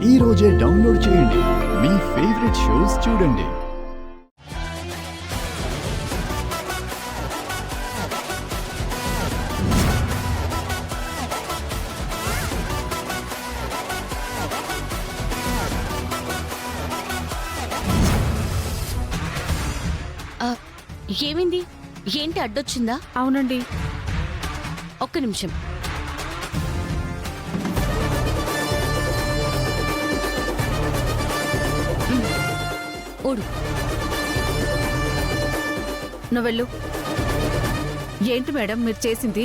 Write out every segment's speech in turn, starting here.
ఈ రోజే డౌన్లోడ్ చేయండి. మీ ఫేవరెట్ షోస్ చూడండి. ఏమైంది? ఏంటి అడ్డొచ్చిందా? అవునండి. ఒక్క నిమిషం. ఓడు. నువ్వెళ్ళు. ఏంటి మేడం మీరు చేసింది?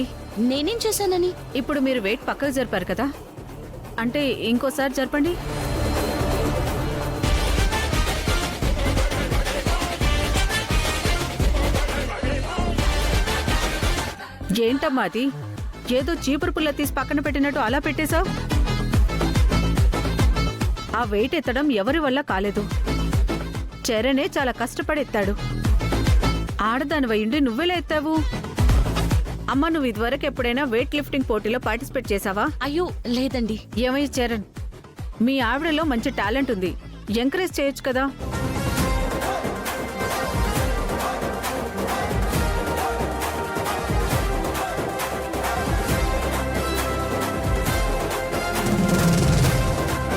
నేనేం చేశానని? ఇప్పుడు మీరు వెయిట్ పక్కకు జరిపారు కదా, అంటే ఇంకోసారి జరపండి. ఏంటమ్మా అది? ఏదో చీపురు పుల్ల తీసి పక్కన పెట్టినట్టు అలా పెట్టేశావు. ఆ వెయిట్ ఎత్తడం ఎవరి వల్ల కాలేదు. చరణే చాలా కష్టపడి ఎత్తాడు. ఆడదాని వయ్యుండి నువ్వెలా ఎత్తావు? అమ్మ, నువ్వు ఇదివరకు ఎప్పుడైనా వెయిట్ లిఫ్టింగ్ పోటీలో పార్టిసిపేట్ చేశావా? అయ్యో లేదండి. ఏమై చరణ్, మీ ఆవిడలో మంచి టాలెంట్ ఉంది, ఎంకరేజ్ చేయొచ్చు కదా.